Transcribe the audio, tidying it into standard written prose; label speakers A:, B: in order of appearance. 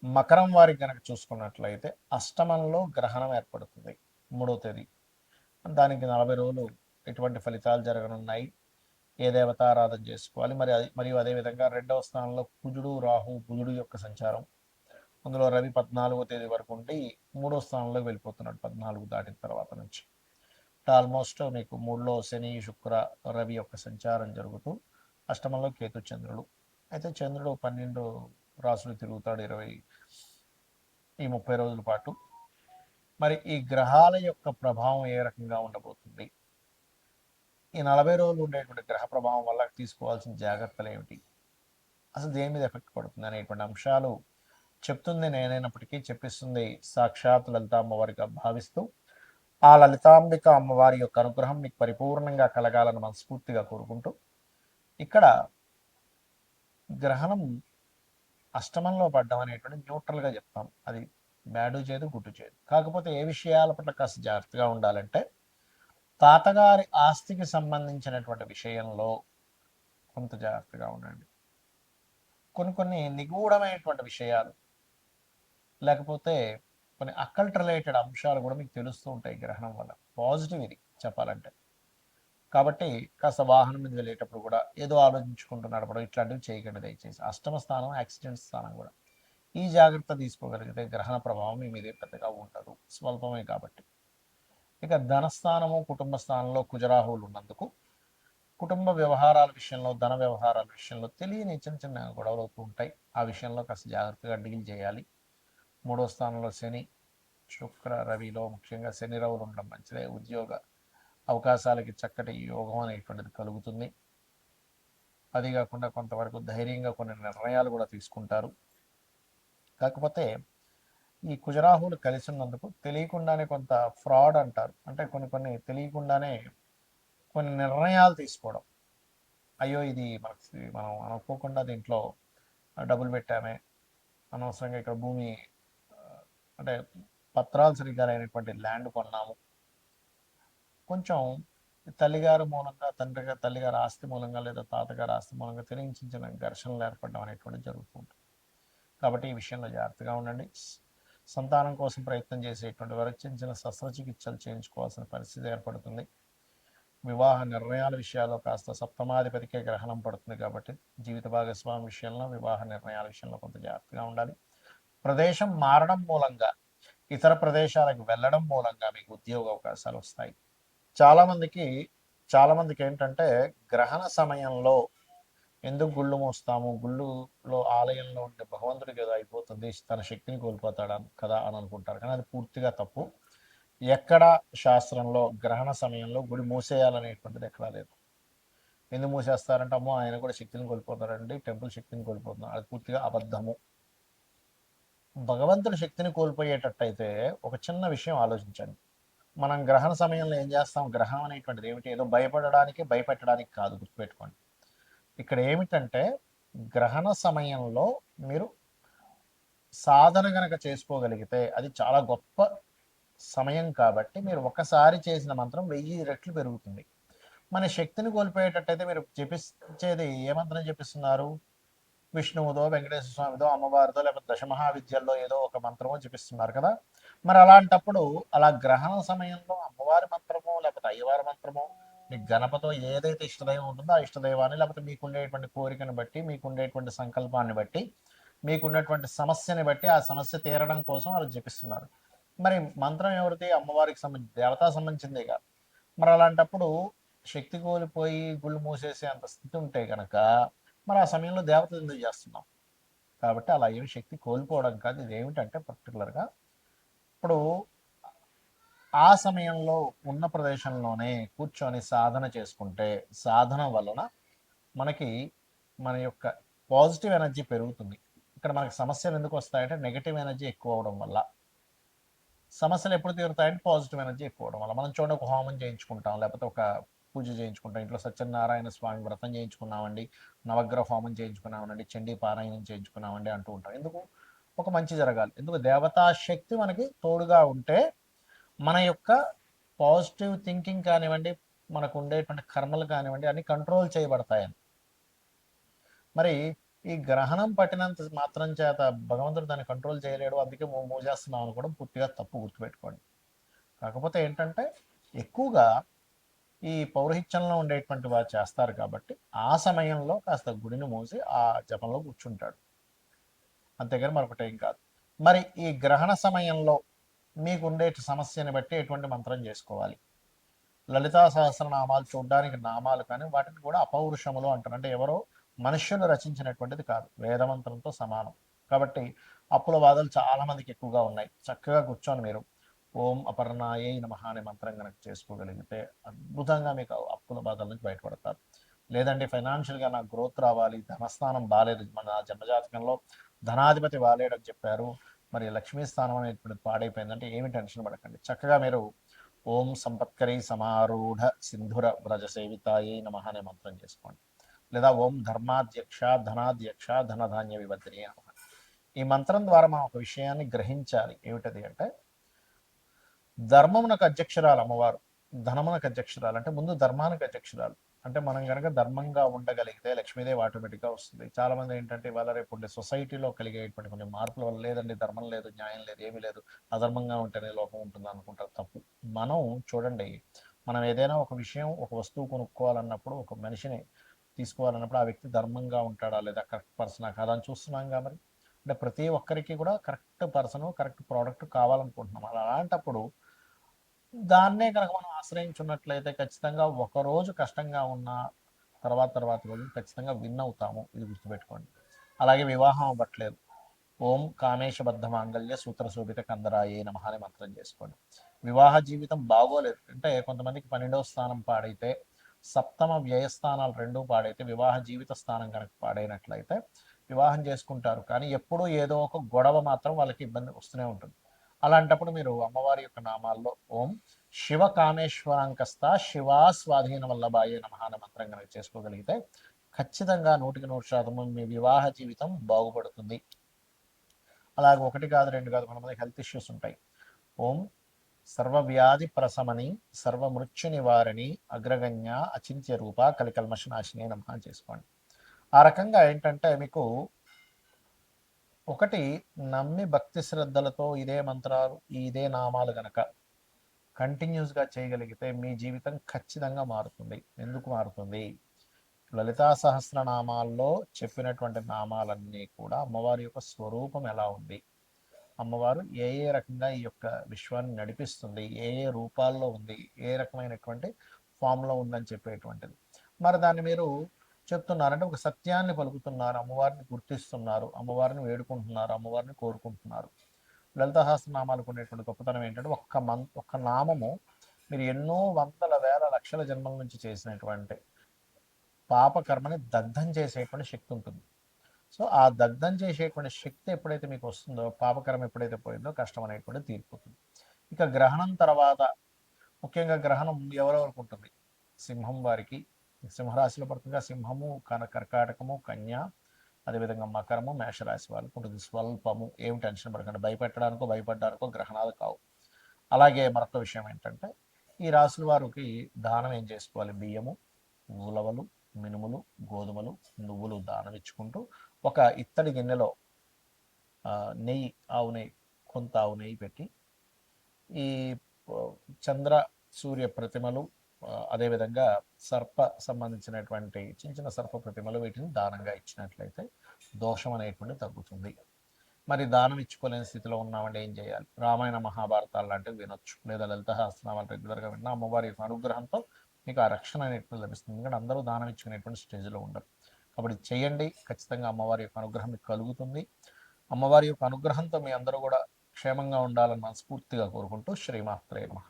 A: మకరం వారికి కనుక చూసుకున్నట్లయితే అష్టమంలో గ్రహణం ఏర్పడుతుంది 3వ తేదీ. దానికి 40 రోజులు ఎటువంటి ఫలితాలు జరగనున్నాయి, ఏ దేవతారాధన చేసుకోవాలి, మరియు అదేవిధంగా 2వ స్థానంలో కుజుడు రాహు బుధుడు యొక్క సంచారం. అందులో రవి 14వ తేదీ వరకు ఉండి 3వ స్థానంలోకి వెళ్ళిపోతున్నాడు 14 దాటిన తర్వాత నుంచి. ఆల్మోస్ట్ మీకు 3లో శని శుక్ర రవి యొక్క సంచారం జరుగుతూ అష్టమంలో కేతు చంద్రుడు. అయితే చంద్రుడు 12 రాసులు తిరుగుతాడు 30 రోజుల పాటు. మరి ఈ గ్రహాల యొక్క ప్రభావం ఏ రకంగా ఉండబోతుంది, ఈ 40 రోజులు ఉండేటువంటి గ్రహ ప్రభావం వల్ల తీసుకోవాల్సిన జాగ్రత్తలు ఏమిటి, అసలు దేని మీద ఎఫెక్ట్ పడుతుంది అనేటువంటి అంశాలు చెప్తుంది నేనైనప్పటికీ చెప్పిస్తుంది సాక్షాత్ లలిత అమ్మవారిగా భావిస్తూ, ఆ లలితాంబిక అమ్మవారి యొక్క అనుగ్రహం మీకు పరిపూర్ణంగా కలగాలని మనస్ఫూర్తిగా కోరుకుంటూ, ఇక్కడ గ్రహణం అష్టమంలో పడ్డం అనేటువంటి న్యూట్రల్గా చెప్తాం. అది బ్యాడు చేయదు గుడ్డు చేయదు. కాకపోతే ఏ విషయాల పట్ల కాస్త జాగ్రత్తగా ఉండాలంటే, తాతగారి ఆస్తికి సంబంధించినటువంటి విషయంలో కొంత జాగ్రత్తగా ఉండండి. కొన్ని నిగూఢమైనటువంటి విషయాలు, లేకపోతే కొన్ని అకల్ట్ రిలేటెడ్ అంశాలు కూడా మీకు తెలుస్తూ ఉంటాయి గ్రహణం వల్ల. పాజిటివ్ ఇది చెప్పాలంటే. కాబట్టి కాస్త వాహనం మీద వెళ్ళేటప్పుడు కూడా ఏదో ఆలోచించుకుంటూ నడపడం ఇట్లాంటివి చేయకండి దయచేసి. అష్టమ స్థానం యాక్సిడెంట్ స్థానం కూడా. ఈ జాగ్రత్త తీసుకోగలిగితే గ్రహణ ప్రభావం మీ మీద పెద్దగా ఉండదు, స్వల్పమే కాబట్టి. ఇక ధనస్థానము కుటుంబ స్థానంలో కుజరాహువులు ఉన్నందుకు కుటుంబ వ్యవహారాల విషయంలో, ధన వ్యవహారాల విషయంలో తెలియని చిన్న చిన్న గొడవలు అవుతూ ఉంటాయి. ఆ విషయంలో కాస్త జాగ్రత్తగా డీల్ చేయాలి. 3వ స్థానంలో శని శుక్ర రవిలో ముఖ్యంగా శని రవులు ఉండడం మంచిదే. ఉద్యోగ అవకాశాలకి చక్కటి యోగం అనేటువంటిది కలుగుతుంది. అది కాకుండా కొంతవరకు ధైర్యంగా కొన్ని నిర్ణయాలు కూడా తీసుకుంటారు. కాకపోతే ఈ కుజరాహువులు కలిసి ఉన్నందుకు తెలియకుండానే కొంత ఫ్రాడ్ అంటారు, అంటే కొన్ని తెలియకుండానే కొన్ని నిర్ణయాలు తీసుకోవడం. అయ్యో ఇది మనం అనుకోకుండా దీంట్లో డబ్బులు పెట్టామే, అనవసరంగా ఇక్కడ భూమి అంటే పత్రాలు సరిగ్గా లేనటువంటి ల్యాండ్ కొన్నాము, కొంచెం తల్లిగారు మూలంగా తల్లిగారు ఆస్తి మూలంగా లేదా తాతగారు ఆస్తి మూలంగా తెలియించిన ఘర్షణలు ఏర్పడడం అనేటువంటిది జరుగుతూ ఉంటుంది. కాబట్టి ఈ విషయంలో జాగ్రత్తగా ఉండండి. సంతానం కోసం ప్రయత్నం చేసేటువంటి వారికి చిన్న చిన్న శస్త్రచికిత్సలు చేయించుకోవాల్సిన పరిస్థితి ఏర్పడుతుంది. వివాహ నిర్ణయాల విషయాల్లో కాస్త సప్తమాధిపతికే గ్రహణం పడుతుంది కాబట్టి జీవిత భాగస్వామి విషయంలో, వివాహ నిర్ణయాల విషయంలో కొంత జాగ్రత్తగా ఉండాలి. ప్రదేశం మారడం మూలంగా, ఇతర ప్రదేశాలకు వెళ్ళడం మూలంగా మీకు ఉద్యోగ అవకాశాలు వస్తాయి. చాలామందికి ఏంటంటే గ్రహణ సమయంలో ఎందుకు గుళ్ళు మోస్తాము, గుళ్ళులో ఆలయంలో ఉండే భగవంతుడికి ఏదో అయిపోతుంది, తన శక్తిని కోల్పోతాడు కదా అని అనుకుంటారు. కానీ అది పూర్తిగా తప్పు. ఎక్కడ శాస్త్రంలో గ్రహణ సమయంలో గుడి మూసేయాలనేటువంటిది ఎక్కడా లేదు. ఎందుకు మూసేస్తారంటే అమ్మో ఆయన కూడా శక్తిని కోల్పోతారండి, టెంపుల్ శక్తిని కోల్పోతున్నారు, అది పూర్తిగా అబద్ధము. భగవంతుడి శక్తిని కోల్పోయేటట్టయితే ఒక చిన్న విషయం ఆలోచించండి. మనం గ్రహణ సమయంలో ఏం చేస్తాం, గ్రహం అనేటువంటిది ఏమిటి, ఏదో భయపడడానికి భయపెట్టడానికి కాదు, గుర్తుపెట్టుకోండి. ఇక్కడ ఏమిటంటే గ్రహణ సమయంలో మీరు సాధన గనక చేసుకోగలిగితే అది చాలా గొప్ప సమయం కాబట్టి మీరు ఒకసారి చేసిన మంత్రం 1000 రెట్లు పెరుగుతుంది. మన శక్తిని కోల్పోయేటట్టయితే మీరు జపించేది ఏ మంత్రం జపిస్తున్నారు, విష్ణువుదో వెంకటేశ్వర స్వామిదో అమ్మవారిదో లేకపోతే దశమహావిద్యల్లో ఏదో ఒక మంత్రమో జపిస్తున్నారు కదా. మరి అలాంటప్పుడు అలా గ్రహణ సమయంలో అమ్మవారి మంత్రమో లేకపోతే అయ్యవారి మంత్రమో, మీకు గణపతో ఏదైతే ఇష్టదైవం ఉంటుందో ఆ ఇష్టదైవాన్ని, లేకపోతే మీకుండేటువంటి కోరికను బట్టి, మీకుండేటువంటి సంకల్పాన్ని బట్టి, మీకున్నటువంటి సమస్యని బట్టి ఆ సమస్య తీరడం కోసం వాళ్ళు జపిస్తున్నారు. మరి మంత్రం ఎవరిది, అమ్మవారికి సంబంధించి దేవతా సంబంధించిందే కాదు. మరి అలాంటప్పుడు శక్తి కోల్పోయి గుళ్ళు మూసేసే అంత స్థితి ఉంటే కనుక మరి ఆ సమయంలో దేవత ఎందుకు చేస్తున్నాం. కాబట్టి అలా ఏమి శక్తి కోల్పోవడం కాదు. ఇది ఏమిటంటే పర్టికులర్గా ఇప్పుడు ఆ సమయంలో ఉన్న ప్రదేశంలోనే కూర్చొని సాధన చేసుకుంటే సాధన వలన మనకి మన యొక్క పాజిటివ్ ఎనర్జీ పెరుగుతుంది. ఇక్కడ మనకి సమస్యలు ఎందుకు వస్తాయంటే నెగిటివ్ ఎనర్జీ ఎక్కువ అవడం వల్ల. సమస్యలు ఎప్పుడు తీరుతాయంటే పాజిటివ్ ఎనర్జీ ఎక్కువ అవడం వల్ల. మనం చూడండి, ఒక హోమం చేయించుకుంటాం, లేకపోతే ఒక పూజ చేయించుకుంటాం, ఇంట్లో సత్యనారాయణ స్వామి వ్రతం చేయించుకున్నామండి, నవగ్రహ హోమం చేయించుకున్నామండి, చండీ పారాయణం చేయించుకున్నామండి అంటూ ఉంటాం. ఎందుకు, ఒక మంచి జరగాలి. ఎందుకు, దేవతా శక్తి మనకి తోడుగా ఉంటే మన యొక్క పాజిటివ్ థింకింగ్ కానివ్వండి, మనకు ఉండేటువంటి కర్మలు కానివ్వండి అన్ని కంట్రోల్ చేయబడతాయని. మరి ఈ గ్రహణం పట్టినంత మాత్రం చేత భగవంతుడు దాన్ని కంట్రోల్ చేయలేడు, అందుకే మూజేస్తున్నాం అనుకోవడం పూర్తిగా తప్పు, గుర్తుపెట్టుకోండి. కాకపోతే ఏంటంటే ఎక్కువగా ఈ పౌరహిత్యంలో ఉండేటువంటి వారు చేస్తారు కాబట్టి ఆ సమయంలో కాస్త గుడిని మూసి ఆ జపంలో కూర్చుంటాడు, అంతేగాని మరొకటి ఏం కాదు. మరి ఈ గ్రహణ సమయంలో మీకు ఉండే సమస్యని బట్టి ఎటువంటి మంత్రం చేసుకోవాలి? లలితా సహస్రనామాలు చూడడానికి నామాలు, కానీ వాటిని కూడా అపౌరుషములు అంటారు. అంటే ఎవరో మనుష్యులు రచించినటువంటిది కాదు, వేదమంత్రంతో సమానం. కాబట్టి అప్పుల బాధలు చాలా మందికి ఎక్కువగా ఉన్నాయి. చక్కగా కూర్చొని మీరు ఓం అపర్ణాయై నమః అనే మంత్రం కనుక చేసుకోగలిగితే అద్భుతంగా మీకు అప్పుల బాధల నుంచి బయటపడతారు. లేదంటే ఫైనాన్షియల్గా నాకు గ్రోత్ రావాలి, ధనస్థానం బాగాలేదు, మన జన్మజాతకంలో ధనాధిపతి బాలేడని చెప్పారు, మరి లక్ష్మీ స్థానం అనేటువంటిది పాడైపోయిందంటే ఏమి టెన్షన్ పడకండి. చక్కగా మీరు ఓం సంపత్కరీ సమారూఢ సింధుర వ్రజ సేవితాయై నమః అనే మంత్రం చేసుకోండి. లేదా ఓం ధర్మాధ్యక్ష ధనాధ్యక్ష ధనధాన్య వివర్ధిని నమః. ఈ మంత్రం ద్వారా మనం ఒక విషయాన్ని గ్రహించాలి. ఏమిటది అంటే, ధర్మమునకు అధ్యక్షురాలు అమ్మవారు, ధనమునకు అధ్యక్షురాలు. అంటే ముందు ధర్మానికి అధ్యక్షురాలు. అంటే మనం కనుక ధర్మంగా ఉండగలిగితే లక్ష్మీదేవి ఆటోమేటిక్గా వస్తుంది. చాలా మంది ఏంటంటే ఇవాళ రేపు ఉండే సొసైటీలో కలిగేటువంటి కొన్ని మార్పుల వల్ల లేదండి ధర్మం లేదు, న్యాయం లేదు, ఏమీ లేదు, అధర్మంగా ఉంటేనే లోకం ఉంటుంది అనుకుంటారు. తప్పు. మనం చూడండి, మనం ఏదైనా ఒక విషయం, ఒక వస్తువు కొనుక్కోవాలన్నప్పుడు, ఒక మనిషిని తీసుకోవాలన్నప్పుడు ఆ వ్యక్తి ధర్మంగా ఉంటాడా లేదా, కరెక్ట్ పర్సనా కాదా అని చూస్తున్నాం కాబట్టి. అంటే ప్రతి ఒక్కరికి కూడా కరెక్ట్ పర్సన్, కరెక్ట్ ప్రోడక్ట్ కావాలనుకుంటున్నాం. అలాంటప్పుడు దాన్నే కనుక మనం ఆశ్రయించున్నట్లయితే ఖచ్చితంగా ఒకరోజు కష్టంగా ఉన్న తర్వాత రోజు ఖచ్చితంగా విన్ అవుతాము, ఇది గుర్తుపెట్టుకోండి. అలాగే వివాహం అవ్వట్లేదు, ఓం కామేశబద్ధ మాంగళ్య సూత్ర శోభిత కందరాయే నమః అనే మంత్రం చేసుకోండి. వివాహ జీవితం బాగోలేదు అంటే కొంతమందికి 12వ స్థానం పాడైతే, సప్తమ వ్యయస్థానాలు రెండూ పాడైతే, వివాహ జీవిత స్థానం కనుక పాడైనట్లయితే వివాహం చేసుకుంటారు, కానీ ఎప్పుడూ ఏదో ఒక గొడవ మాత్రం వాళ్ళకి ఇబ్బంది వస్తూనే ఉంటుంది. అలాంటప్పుడు మీరు అమ్మవారి యొక్క నామాల్లో ఓం శివ కామేశ్వరాంకస్త శివా స్వాధీన వల్లభాయే నమః అనే మంత్రం కనుక చేసుకోగలిగితే ఖచ్చితంగా 100% మీ వివాహ జీవితం బాగుపడుతుంది. అలాగే ఒకటి కాదు, రెండు కాదు, కొంతమంది హెల్త్ ఇష్యూస్ ఉంటాయి. ఓం సర్వవ్యాధి ప్రశమని సర్వమృత్యు నివారణి అగ్రగణ్య అచింత్య రూప కలికల్మష నాశిని నమః చేసుకోండి. ఆ రకంగా ఏంటంటే మీకు ఒకటి నమ్మి భక్తి శ్రద్ధలతో ఇదే మంత్రాలు, ఇదే నామాలు గనక కంటిన్యూస్గా చేయగలిగితే మీ జీవితం ఖచ్చితంగా మారుతుంది. ఎందుకు మారుతుంది? లలితా సహస్రనామాల్లో చెప్పినటువంటి నామాలన్నీ కూడా అమ్మవారి యొక్క స్వరూపం ఎలా ఉంది, అమ్మవారు ఏ ఏ రకంగా ఈ యొక్క విశ్వాన్ని నడిపిస్తుంది, ఏ ఏ రూపాల్లో ఉంది, ఏ రకమైనటువంటి ఫామ్లో ఉందని చెప్పేటువంటిది. మరి దాన్ని మీరు చెప్తున్నారంటే ఒక సత్యాన్ని పలుకుతున్నారు, అమ్మవారిని గుర్తిస్తున్నారు, అమ్మవారిని వేడుకుంటున్నారు, అమ్మవారిని కోరుకుంటున్నారు. లలిత సహస్రనామాలకు ఉండేటువంటి గొప్పతనం ఏంటంటే ఒక్క నామము మీరు ఎన్నో వందల వేల లక్షల జన్మల నుంచి చేసినటువంటి పాపకర్మని దగ్ధం చేసేటువంటి శక్తి ఉంటుంది. సో ఆ దగ్ధం చేసేటువంటి శక్తి ఎప్పుడైతే మీకు వస్తుందో, పాపకరం ఎప్పుడైతే పోయిందో కష్టం అనేటువంటిది తీరిపోతుంది. ఇక గ్రహణం తర్వాత ముఖ్యంగా గ్రహణం ఎవరెవరికి ఉంటుంది? సింహం వారికి, సింహరాశిలో పడుతుంది. సింహము, కర్కాటకము, కన్య, అదేవిధంగా మకరము, మేషరాశి వాళ్ళకి ఉంటుంది. స్వల్పము, ఏం టెన్షన్ పడకండి, భయపెట్టడానికో భయపడ్డానికో గ్రహణాలు కావు. అలాగే మరొక విషయం ఏంటంటే ఈ రాశుల వారికి దానం ఏం చేసుకోవాలి? బియ్యము, ఉలవలు, మినుములు, గోధుమలు, నువ్వులు దానం ఇచ్చుకుంటూ ఒక ఇత్తడి గిన్నెలో నెయ్యి, ఆవు నెయ్యి, కొంత ఆవు నెయ్యి పెట్టి ఈ చంద్ర సూర్య ప్రతిమలు, అదేవిధంగా సర్ప సంబంధించినటువంటి చిన్న చిన్న సర్ప ప్రతిమలు, వీటిని దానంగా ఇచ్చినట్లయితే దోషం అనేటువంటి తగ్గుతుంది. మరి దానం ఇచ్చుకోలేని స్థితిలో ఉన్నామంటే ఏం చేయాలి? రామాయణ మహాభారతాలు లాంటివి వినొచ్చు, లేదా లలిత సహస్రనామాలు రెగ్యులర్గా విన్నా అమ్మవారి యొక్క అనుగ్రహంతో మీకు ఆ రక్షణ అనేటువంటి లభిస్తుంది. ఎందుకంటే అందరూ దానం ఇచ్చుకునేటువంటి స్టేజ్లో ఉండరు. కాబట్టి చేయండి, ఖచ్చితంగా అమ్మవారి యొక్క అనుగ్రహం మీకు కలుగుతుంది. అమ్మవారి యొక్క అనుగ్రహంతో మీ అందరూ కూడా క్షేమంగా ఉండాలని మనస్ఫూర్తిగా కోరుకుంటూ శ్రీమాత్రే నమః.